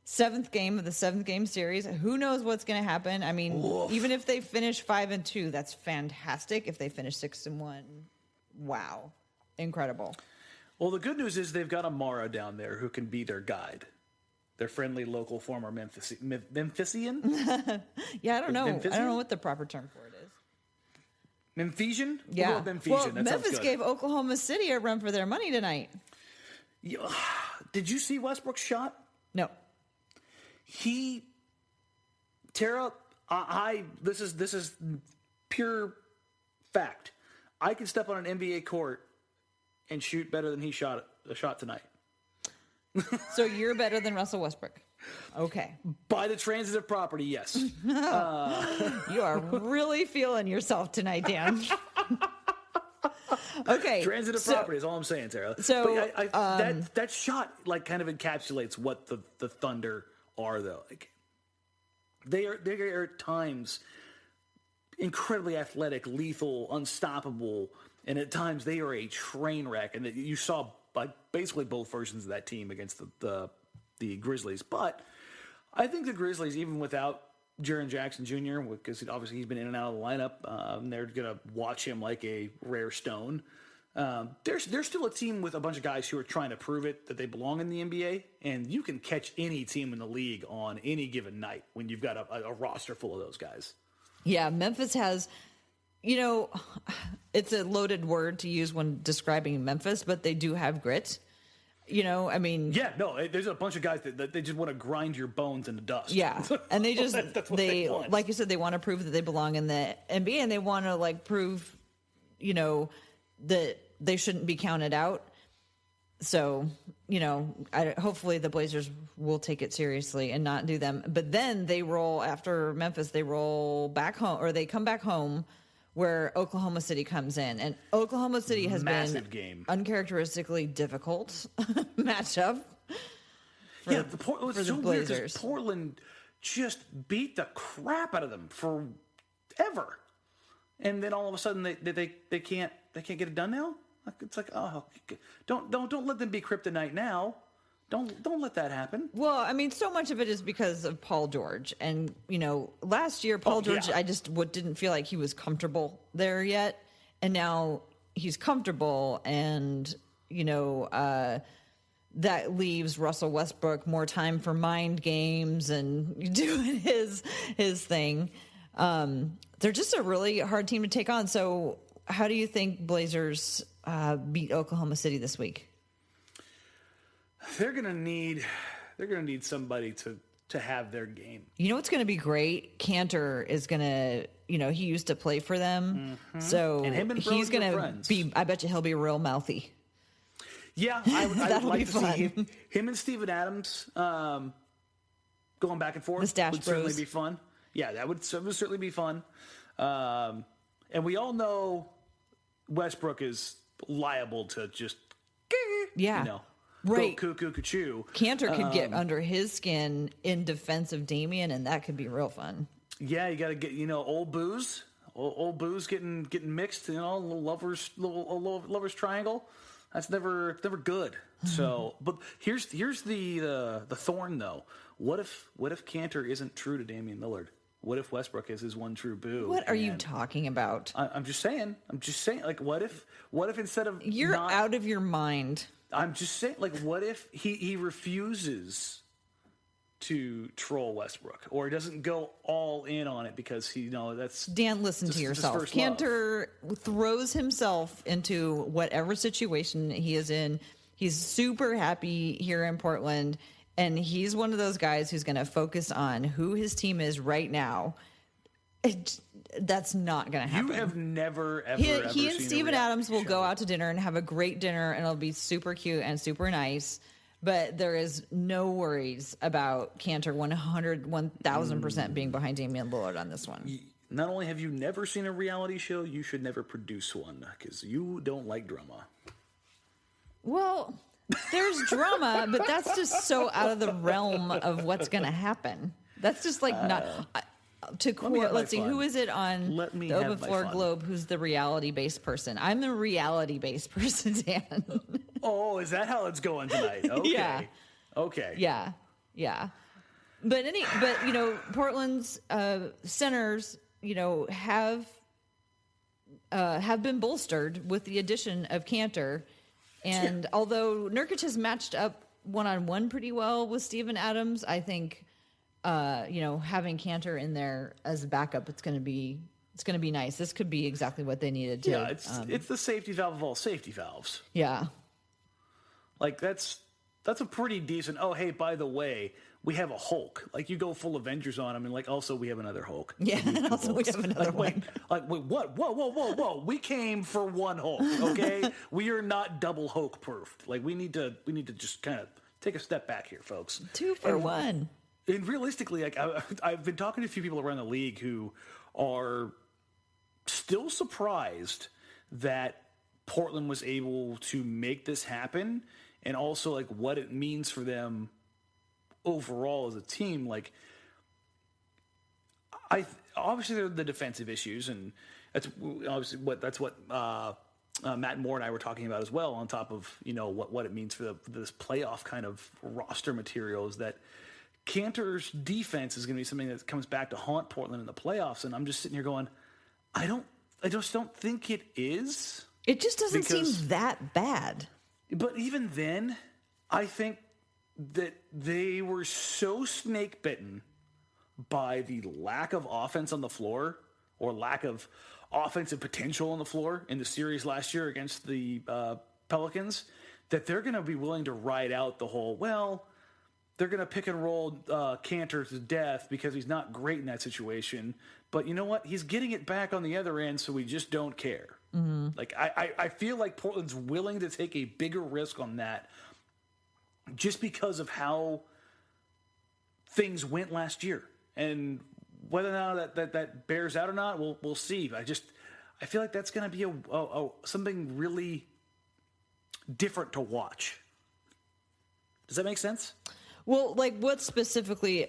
7th game of the 7th game series. Who knows what's going to happen? I mean, even if they finish 5-2, that's fantastic. If they finish 6-1, wow, incredible.
Well, the good news is they've got Amara down there who can be their guide. Their friendly local former Memphian?
Yeah, I don't know. Memphian? I don't know what the proper term for it is.
Memphisian?
Yeah.
Well,
Memphis gave Oklahoma City a run for their money tonight.
Did you see Westbrook's shot?
No.
Tara, this is pure fact. I can step on an NBA court and shoot better than he shot a shot tonight.
So you're better than Russell Westbrook. Okay.
By the transitive property, yes.
You are really feeling yourself tonight, Dan. Okay.
Transitive property is all I'm saying, Sarah.
So
but that shot kind of encapsulates what the Thunder are, though. They are at times incredibly athletic, lethal, unstoppable, and at times they are a train wreck. And you saw basically both versions of that team against the Grizzlies. But I think the Grizzlies, even without Jaren Jackson Jr., because obviously he's been in and out of the lineup, and they're going to watch him like a rare stone. They're still a team with a bunch of guys who are trying to prove it that they belong in the NBA, and you can catch any team in the league on any given night when you've got a roster full of those guys.
Yeah, Memphis has, it's a loaded word to use when describing Memphis, but they do have grit. Yeah, no, there's a bunch of guys that they just want to grind your bones into dust. Yeah, and they just,
they want.
Like you said, they want to prove that they belong in the NBA, and they want to, prove, that they shouldn't be counted out. So, hopefully the Blazers will take it seriously and not do them. But then after Memphis, they roll back home, or they come back home where Oklahoma City comes in. And Oklahoma City has
Massive
been
game.
Uncharacteristically difficult matchup. For the Blazers.
Portland just beat the crap out of them forever. And then all of a sudden they can't get it done now? It's like, oh, don't let them be kryptonite now. Don't let that happen.
Well, I mean, so much of it is because of Paul George. And, last year, Paul George, I just didn't feel like he was comfortable there yet. And now he's comfortable. And, that leaves Russell Westbrook more time for mind games and doing his thing. They're just a really hard team to take on. So how do you think Blazers beat Oklahoma City this week?
They're gonna need somebody to have their game.
You know what's gonna be great? Cantor is gonna, he used to play for them, so
and him and
he's gonna
friends.
be. I bet you he'll be real mouthy.
Yeah, I would like to see him and Steven Adams going back and forth.
The Stash
would
Bros.
certainly be fun. Yeah, that would certainly be fun. And we all know Westbrook is liable to just
right.
Go cuckoo cuckoo.
Cantor could get under his skin in defense of Damian, and that could be real fun.
Yeah, you got to get old booze getting mixed. Little lovers triangle. That's never good. So, but here's the thorn though. What if Cantor isn't true to Damian Lillard? What if Westbrook is his one true boo?
What are you talking about?
I'm just saying. What if instead of
you're out of your mind?
I'm just saying. What if he refuses to troll Westbrook, or he doesn't go all in on it because that's
Dan. Listen to yourself. Cantor throws himself into whatever situation he is in. He's super happy here in Portland, and he's one of those guys who's going to focus on who his team is right now. That's not going to happen.
You have never, ever,
he and Steven Adams will go out to dinner and have a great dinner, and it'll be super cute and super nice. But there is no worries about Cantor 1,000% being behind Damian Lillard on this one.
Not only have you never seen a reality show, you should never produce one because you don't like drama.
Well, there's drama, but that's just so out of the realm of what's going to happen. That's just like not... To quote, let's see, who is it on the Open Floor Globe who's the reality-based person? I'm the reality-based person, Dan.
Oh, is that how it's going tonight? Okay.
Yeah.
Okay.
Yeah. But Portland's centers, have been bolstered with the addition of Cantor. And although Nurkic has matched up one-on-one pretty well with Steven Adams, I think having Cantor in there as a backup, it's going to be nice. This could be exactly what they needed to.
Yeah, it's the safety valve of all safety valves.
Yeah.
Like that's a pretty decent. Oh, hey, by the way, we have a Hulk. Like you go full Avengers on him, and like also we have another Hulk.
Yeah, and also we have another one.
Wait, what? Whoa! We came for one Hulk. Okay, we are not double Hulk proofed. Like we need to just kind of take a step back here, folks.
2 for 1.
And realistically, like I've been talking to a few people around the league who are still surprised that Portland was able to make this happen, and also like what it means for them overall as a team. Like, obviously there are the defensive issues, and that's obviously what Matt Moore and I were talking about as well. On top of what it means for this playoff kind of roster material is that Cantor's defense is going to be something that comes back to haunt Portland in the playoffs, and I'm just sitting here going, I just don't think it is.
It just doesn't seem that bad.
But even then, I think that they were so snake bitten by the lack of offense on the floor or lack of offensive potential on the floor in the series last year against the Pelicans that they're going to be willing to ride out the whole, they're going to pick and roll Cantor to death because he's not great in that situation. But you know what? He's getting it back on the other end, so we just don't care. Mm-hmm. Like I feel like Portland's willing to take a bigger risk on that just because of how things went last year. And whether or not that bears out or not, we'll see. I feel like that's going to be something really different to watch. Does that make sense?
Well, like what specifically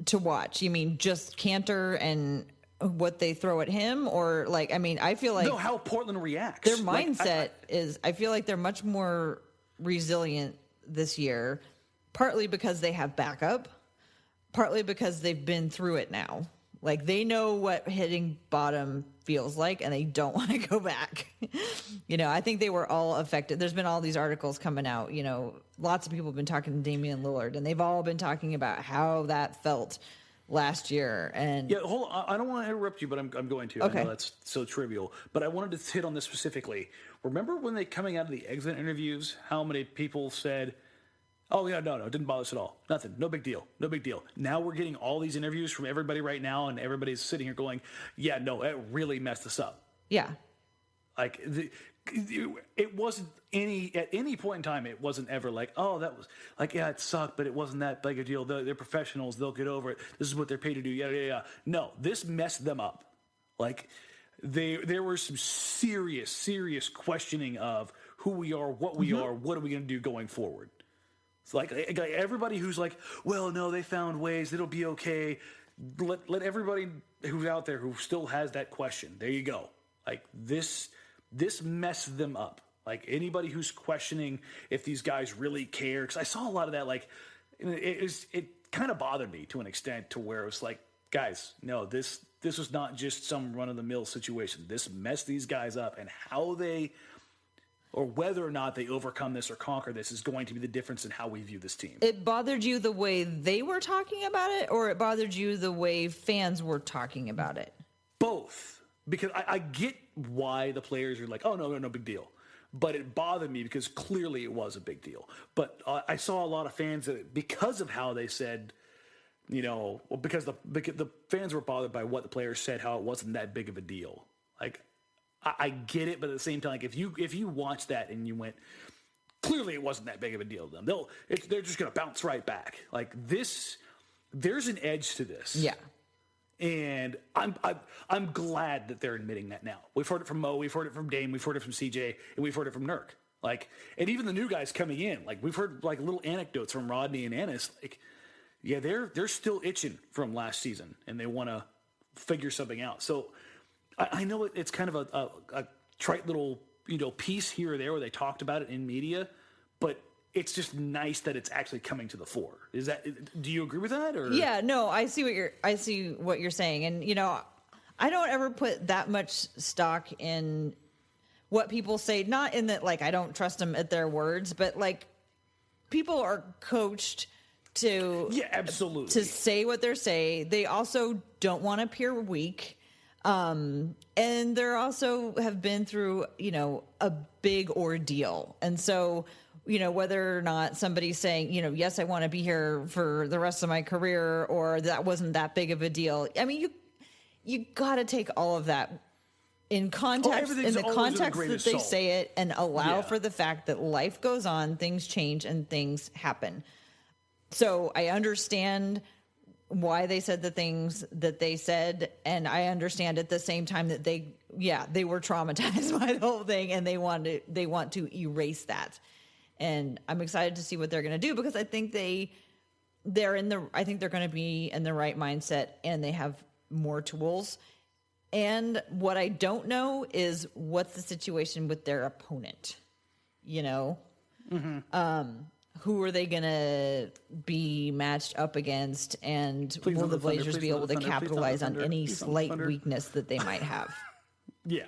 to watch? You mean just Cantor and what they throw at him? Or like, I mean, I feel like...
No, how Portland reacts.
Their mindset is, I feel like they're much more resilient this year, partly because they have backup, partly because they've been through it now. Like they know what hitting bottom feels like and they don't want to go back. I think they were all affected. There's been all these articles coming out, lots of people have been talking to Damian Lillard and they've all been talking about how that felt last year. And
yeah, hold on. I don't want to interrupt you, but I'm going to.
Okay.
I know that's so trivial, but I wanted to hit on this specifically. Remember when they coming out of the exit interviews, how many people said, oh, yeah, no, it didn't bother us at all. Nothing. No big deal. Now we're getting all these interviews from everybody right now, and everybody's sitting here going, yeah, no, it really messed us up.
Yeah.
Like, it wasn't at any point in time, it wasn't ever like, oh, that was, like, yeah, it sucked, but it wasn't that big a deal. They're professionals. They'll get over it. This is what they're paid to do. Yeah. No, this messed them up. Like, there was some serious questioning of who we are, what we are, what are we going to do going forward. It's like everybody who's like, well, no, they found ways, it'll be okay. Let everybody who's out there who still has that question, there you go. Like this messed them up. Like anybody who's questioning if these guys really care, because I saw a lot of that. Like it kind of bothered me to an extent to where it was like, guys, no, this was not just some run of the mill situation. This messed these guys up, and how they or whether or not they overcome this or conquer this is going to be the difference in how we view this team.
It bothered you the way they were talking about it, or it bothered you the way fans were talking about it?
Both. Because I get why the players are like, oh, no big deal. But it bothered me because clearly it was a big deal. But I saw a lot of fans that, because of how they said, because the fans were bothered by what the players said, how it wasn't that big of a deal. Like, I get it, but at the same time, like if you watch that and you went, clearly it wasn't that big of a deal to them. They're just going to bounce right back. Like this, there's an edge to this.
Yeah.
And I'm glad that they're admitting that now. We've heard it from Moe, we've heard it from Dame, we've heard it from CJ, and we've heard it from Nurk. Like, and even the new guys coming in, like we've heard like little anecdotes from Rodney and Ennis. Like, yeah, they're still itching from last season, and they want to figure something out. So I know it's kind of a trite little piece here or there where they talked about it in media, but it's just nice that it's actually coming to the fore. Do you agree with that? Or?
Yeah, no, I see what you're saying. And, I don't ever put that much stock in what people say, not in that, like, I don't trust them at their words, but like people are coached to,
absolutely,
to say what they're saying. They also don't want to appear weak. And they're also have been through, a big ordeal. And so, whether or not somebody's saying, yes, I want to be here for the rest of my career, or that wasn't that big of a deal. I mean, you got to take all of that in context, in the context that they say it, and allow for the fact that life goes on, things change, and things happen. So I understand why they said the things that they said, and I understand at the same time that they were traumatized by the whole thing, and they want to erase that. And I'm excited to see what they're going to do, because I think they're going to be in the right mindset, and they have more tools. And what I don't know is what's the situation with their opponent, who are they going to be matched up against, and will the Blazers be able to capitalize on any slight weakness that they might have?
Yeah.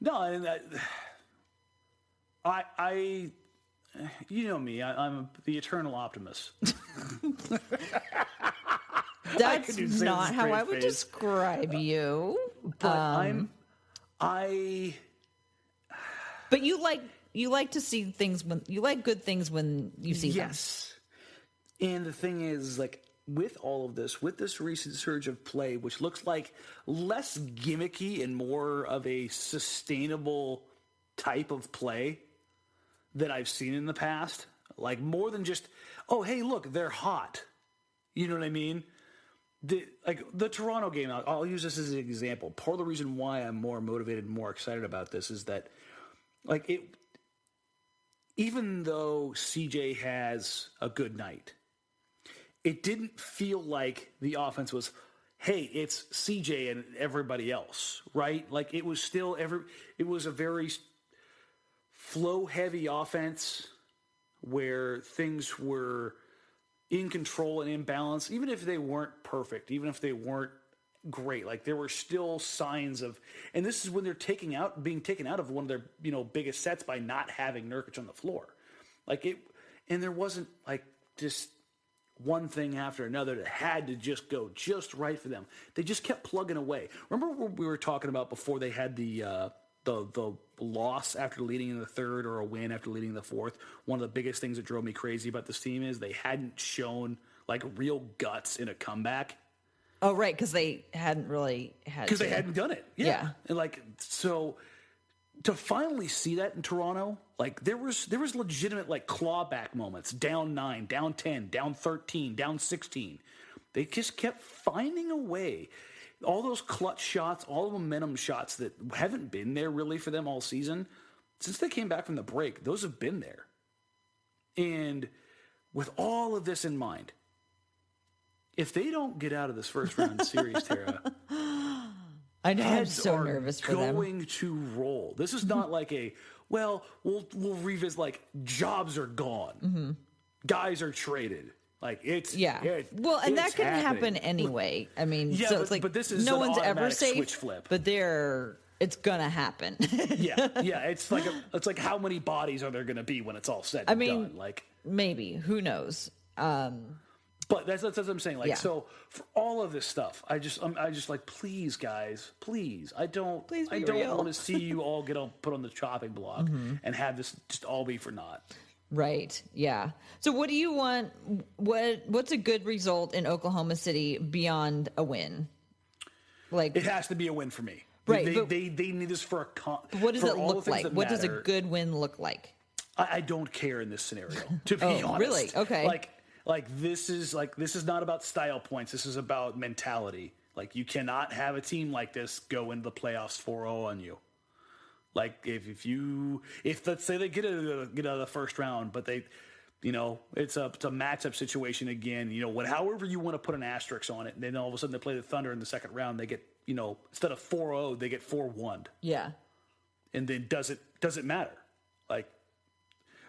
No, and I you know me, I'm the eternal optimist.
That's not how I would describe you.
But
But you like to see things when you like good things when you see them.
Yes. And the thing is, like, with all of this, with this recent surge of play, which looks like less gimmicky and more of a sustainable type of play that I've seen in the past, like more than just, oh, hey, look, they're hot. You know what I mean? The Toronto game, I'll use this as an example. Part of the reason why I'm more motivated and more excited about this is that, like, even though CJ has a good night, it didn't feel like the offense was, hey, it's CJ and everybody else, right? Like, it was still it was a very flow-heavy offense where things were in control and in balance, even if they weren't perfect, even if they weren't great. Like, there were still signs of, and this is when they're being taken out of one of their, biggest sets by not having Nurkic on the floor. Like, and there wasn't like just one thing after another that had to just go just right for them. They just kept plugging away. Remember what we were talking about before they had the loss after leading in the third, or a win after leading in the fourth? One of the biggest things that drove me crazy about this team is they hadn't shown like real guts in a comeback.
Oh, right, because they hadn't really had, because
they hadn't done it. Yeah. And like, so to finally see that in Toronto, like there was legitimate like clawback moments, down 9, down 10, down 13, down 16. They just kept finding a way. All those clutch shots, all the momentum shots that haven't been there really for them all season, since they came back from the break, those have been there. And with all of this in mind, if they don't get out of this first round series, Tara,
I know, I'm so nervous for them.
Going to roll. This is not like we'll revisit, like, jobs are gone. Mm-hmm. Guys are traded. Like, it's
well, and that can happen anyway. I mean, so it's like,
but this is
no
an
one's ever
automatic
safe.
Switch flip.
But it's gonna happen.
yeah. It's like how many bodies are there gonna be when it's all said and done? Like
maybe, who knows?
But that's what I'm saying. Like, so for all of this stuff, I just like, please, guys, please. I don't want to see you all get put on the chopping block and have this just all be for naught.
Right. Yeah. So what do you want? What's a good result in Oklahoma City beyond a win? Like,
it has to be a win for me.
Right.
They need this for a
what does it look like? What does a good win look like?
I don't care in this scenario, to be honest.
Really? Okay.
Like this is not about style points. This is about mentality. Like, you cannot have a team like this go into the playoffs 4-0 on you. Like, if let's say they get out of the first round, but they, it's a matchup situation again. However you want to put an asterisk on it, and then all of a sudden they play the Thunder in the second round. They get, instead of 4-0, they get 4-1.
Yeah.
And then does it matter? Like,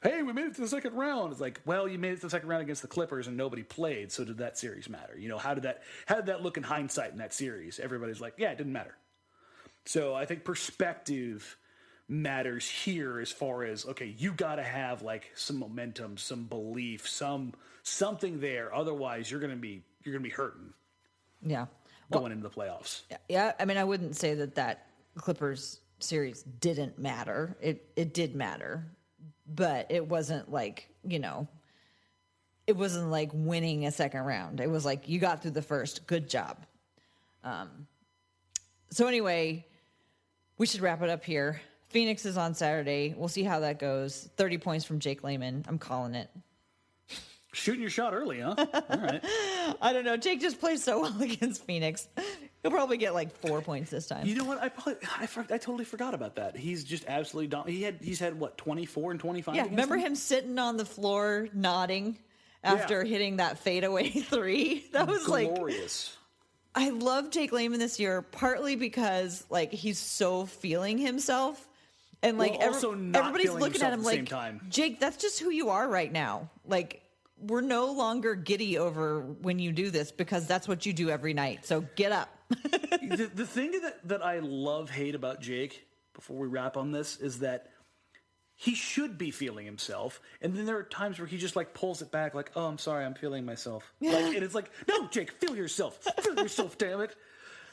hey, we made it to the second round. It's like, well, you made it to the second round against the Clippers and nobody played, so did that series matter? How did that look in hindsight in that series? Everybody's like, yeah, it didn't matter. So I think perspective matters here as far as, okay, you got to have like some momentum, some belief, something there. Otherwise, you're gonna be hurting.
Yeah,
going into the playoffs.
Yeah, I mean, I wouldn't say that Clippers series didn't matter. It did matter. But it wasn't like, it wasn't like winning a second round. It was like, you got through the first. Good job. So anyway, we should wrap it up here. Phoenix is on Saturday. We'll see how that goes. 30 points from Jake Layman. I'm calling it.
Shooting your shot early, huh? All right.
I don't know. Jake just plays so well against Phoenix. He'll probably get like 4 points this time.
You know what? I totally forgot about that. He's just absolutely he's had what, 24 and 25.
Yeah, remember him sitting on the floor nodding after hitting that fadeaway three? That was
glorious.
I love Jake Layman this year, partly because like he's so feeling himself, and like everybody's looking at him like, Jake, that's just who you are right now. Like, we're no longer giddy over when you do this because that's what you do every night. So get up.
The thing that I hate about Jake, before we wrap on this, is that he should be feeling himself. And then there are times where he just like pulls it back like, oh, I'm sorry, I'm feeling myself. And it's like, no, Jake, feel yourself. Feel yourself, damn it.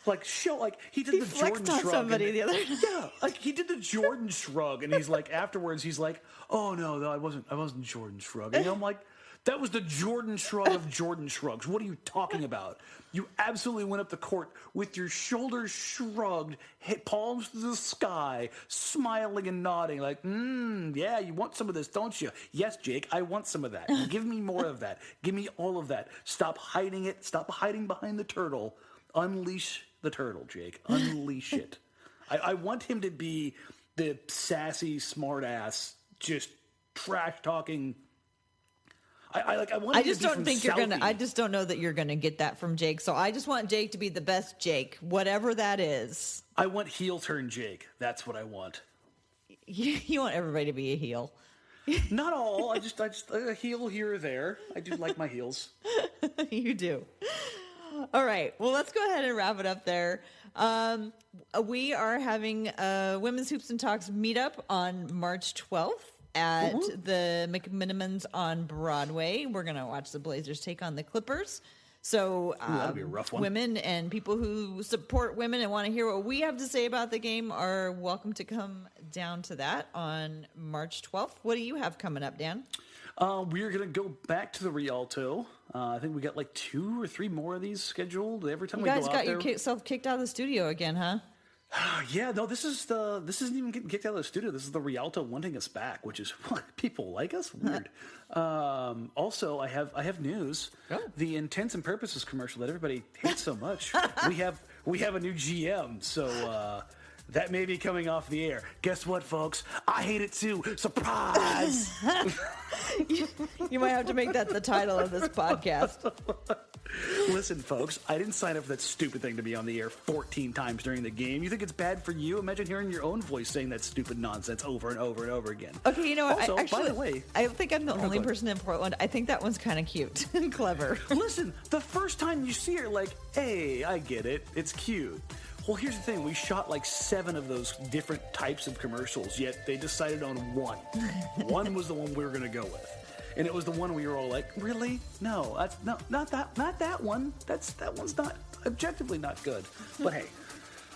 Like, he did the Jordan shrug.
Somebody the other night.
Yeah, like he did the Jordan shrug. And he's like, afterwards, he's like, oh, no, I wasn't Jordan shrugging. And I'm like, that was the Jordan shrug of Jordan shrugs. What are you talking about? You absolutely went up the court with your shoulders shrugged, hit palms to the sky, smiling and nodding like, yeah, you want some of this, don't you? Yes, Jake, I want some of that. Give me more of that. Give me all of that. Stop hiding it. Stop hiding behind the turtle. Unleash the turtle, Jake. Unleash it. I want him to be the sassy, smart ass, just trash talking. I just don't think you're gonna. I just don't know that you're gonna get that from Jake. So I just want Jake to be the best Jake, whatever that is. I want heel turn Jake. That's what I want.
You want everybody to be a heel.
Not all. I just a heel here or there. I do like my heels.
You do. All right. Well, let's go ahead and wrap it up there. We are having a Women's Hoops and Talks meetup on March 12th. At the McMinimans on Broadway. We're going to watch the Blazers take on the Clippers. So
that'll be a rough one.
Women and people who support women and want to hear what we have to say about the game are welcome to come down to that on March 12th. What do you have coming up, Dan?
We're going to go back to the Rialto. I think we got like 2 or 3 more of these scheduled every time we go out there.
You guys got yourself kicked out of the studio again, huh?
Yeah, no, this isn't even getting kicked out of the studio. This is the Rialto wanting us back, which is what people like us. Weird. Also, I have news. Oh. The Intents and Purposes commercial that everybody hates so much. we have a new GM, so that may be coming off the air. Guess what, folks? I hate it too. Surprise!
You might have to make that the title of this podcast.
Listen, folks, I didn't sign up for that stupid thing to be on the air 14 times during the game. You think it's bad for you? Imagine hearing your own voice saying that stupid nonsense over and over and over again.
Okay, you know what?
Also, by the way,
I think I'm the only person in Portland. I think that one's kind of cute and clever.
Listen, the first time you see her, like, hey, I get it. It's cute. Well, here's the thing. We shot like 7 of those different types of commercials, yet they decided on one. One was the one we were going to go with. And it was the one we were all like, really? No, not that one. That one's not objectively not good. But hey,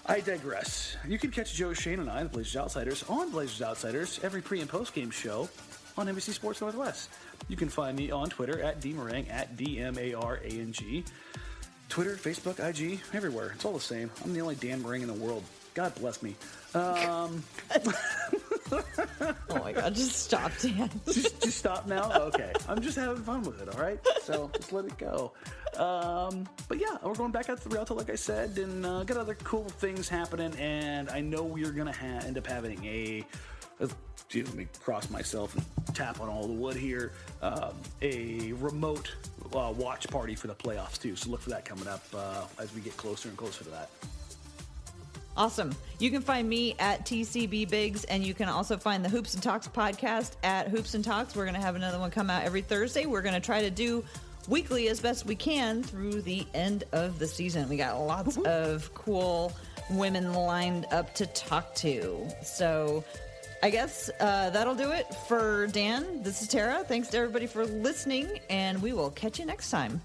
I digress. You can catch Joe Shane and I, the Blazers Outsiders, on Blazers Outsiders every pre- and post-game show on NBC Sports Northwest. You can find me on Twitter at DMarang, at DMARANG. Twitter, Facebook, IG, everywhere. It's all the same. I'm the only Dan Marang in the world. God bless me.
Oh my God, just stop, Dan.
just stop now? Okay. I'm just having fun with it, all right? So just let it go. But yeah, we're going back out to the Rialto, like I said, and got other cool things happening, and I know we're going to end up having let me cross myself and tap on all the wood here, a remote watch party for the playoffs, too. So look for that coming up as we get closer and closer to that.
Awesome. You can find me at TCB Biggs, and you can also find the Hoops and Talks podcast at Hoops and Talks. We're going to have another one come out every Thursday. We're going to try to do weekly as best we can through the end of the season. We got lots of cool women lined up to talk to. So I guess that'll do it for Dan. This is Tara. Thanks to everybody for listening, and we will catch you next time.